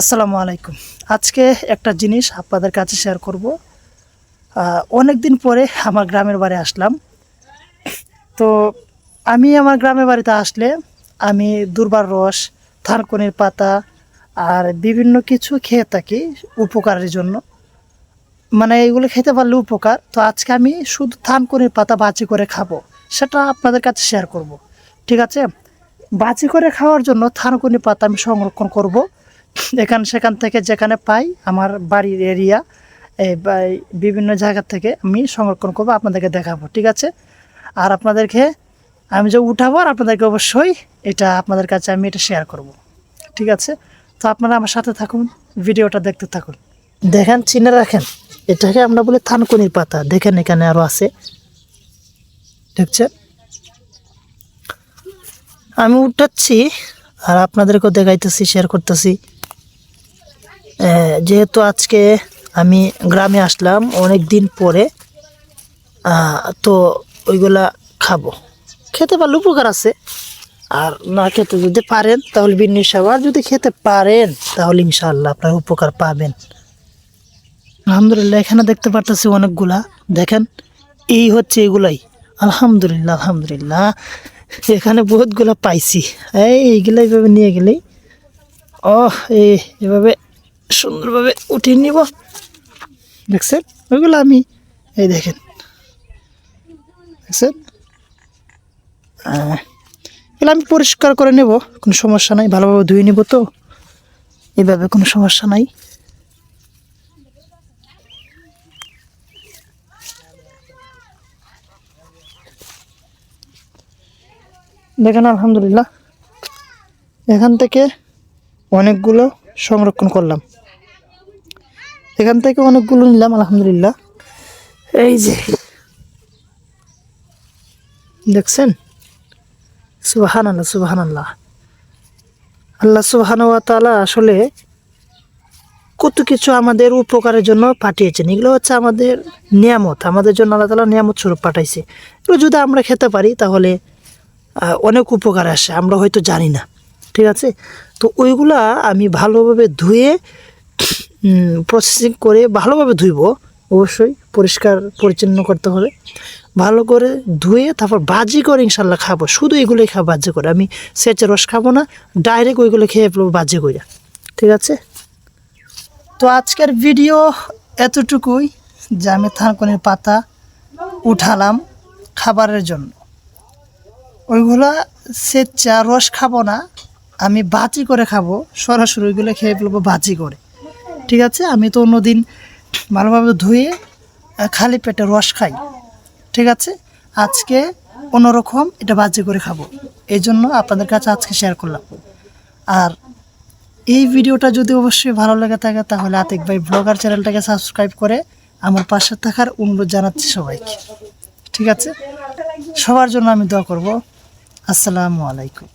আসসালামু আলাইকুম। আজকে একটা জিনিস আপনাদের কাছে শেয়ার করব। অনেক দিন পরে আমার গ্রামের বাড়ি আসলাম। তো আমি আমার গ্রামের বাড়িতে আসলে আমি দুর্বার রস, থানকুনির পাতা আর বিভিন্ন কিছু খেয়ে থাকি উপকারের জন্য। মানে এগুলো খেতে পারলে উপকার। তো আজকে আমি শুধু থানকুনির পাতা বাজি করে খাবো, সেটা আপনাদের কাছে শেয়ার করব। ঠিক আছে, বাজি করে খাওয়ার জন্য থানকুনি পাতা আমি সংরক্ষণ করব। সেখান থেকে যেখানে পাই আমার বাড়ির এরিয়া বিভিন্ন জায়গা থেকে আমি সংরক্ষণ করবো, আপনাদেরকে দেখাবো। ঠিক আছে, আর আপনাদেরকে আমি যে উঠাবো আর আপনাদেরকে অবশ্যই এটা আপনাদের কাছে আমি এটা শেয়ার করব। ঠিক আছে, তো আপনারা আমার সাথে থাকুন, ভিডিওটা দেখতে থাকুন। দেখেন, চিনে রাখেন, এটাকে আমরা বলি থানকুনির পাতা। দেখেন এখানে আরও আছে, দেখছেন। আমি উঠাচ্ছি আর আপনাদেরকেও দেখাইতেছি, শেয়ার করতেছি। যেহেতু আজকে আমি গ্রামে আসলাম অনেক দিন পরে, তো ওইগুলা খাবো। খেতে পারলে উপকার আছে, আর না খেতে যদি পারেন তাহলে বিন্নি সাহেব, আর যদি খেতে পারেন তাহলে ইনশাআল্লাহ আপনার উপকার পাবেন। আলহামদুলিল্লাহ, এখানে দেখতে পারতেছি অনেকগুলা। দেখেন, এই হচ্ছে এগুলাই। আলহামদুলিল্লাহ আলহামদুলিল্লাহ, এখানে বহুতগুলা পাইছি। এইগুলা এইভাবে নিয়ে গেলেই এভাবে সুন্দরভাবে উঠিয়ে নিব। দেখছেন ওইগুলো আমি, এই দেখেন, দেখছেন, এগুলো আমি পরিষ্কার করে নেব, কোনো সমস্যা নাই। ভালোভাবে ধুয়ে নিব, তো এইভাবে কোনো সমস্যা নাই। দেখেন আলহামদুলিল্লাহ, এখান থেকে অনেকগুলো সংরক্ষণ করলাম, এখান থেকে অনেকগুলো নিলাম আলহামদুলিল্লাহ। এই যে দেখছেন, সুবহানাল্লাহ সুবহানাল্লাহ, আল্লাহ সুবহানাহু ওয়া তাআলা আসলে কত কিছু আমাদের উপকারের জন্য পাঠিয়েছেন। এগুলো হচ্ছে আমাদের নিয়ামত, আমাদের জন্য আল্লাহ তাআলা নিয়ামত স্বরূপ পাঠাইছে। এগুলো যদি আমরা খেতে পারি তাহলে অনেক উপকার আসে, আমরা হয়তো জানি না। ঠিক আছে, তো ওইগুলা আমি ভালোভাবে ধুয়ে প্রসেসিং করে ভালোভাবে ধুইব। অবশ্যই পরিষ্কার পরিচ্ছন্ন করতে হবে, ভালো করে ধুয়ে তারপর বাজি করে ইনশাল্লাহ খাবো। শুধু এগুলোই খাবো বাজি করে, আমি সেচের রস খাবো না, ডাইরেক্ট ওইগুলো খেয়ে ফেলবো বাজি করে। ঠিক আছে, তো আজকের ভিডিও এতটুকুই, যে আমি থানকুনির পাতা উঠালাম খাবারের জন্য। ওইগুলা সেচা রস খাবো না, আমি বাজি করে খাবো, সরাসরি ওইগুলো খেয়ে ফেলবো বাজি করে। ঠিক আছে, আমি তো অন্যদিন ভালোভাবে ধুয়ে খালি পেটে রস খাই। ঠিক আছে, আজকে অন্যরকম এটা বাজি করে খাবো, এই জন্য আপনাদের কাছে আজকে শেয়ার করলাম। আর এই ভিডিওটা যদি অবশ্যই ভালো লেগে থাকে তাহলে আতিক ভাই ব্লগার চ্যানেলটাকে সাবস্ক্রাইব করে আমার পাশে থাকার অনুরোধ জানাচ্ছি সবাইকে। ঠিক আছে, সবার জন্য আমি দোয়া করব। আসসালামু আলাইকুম।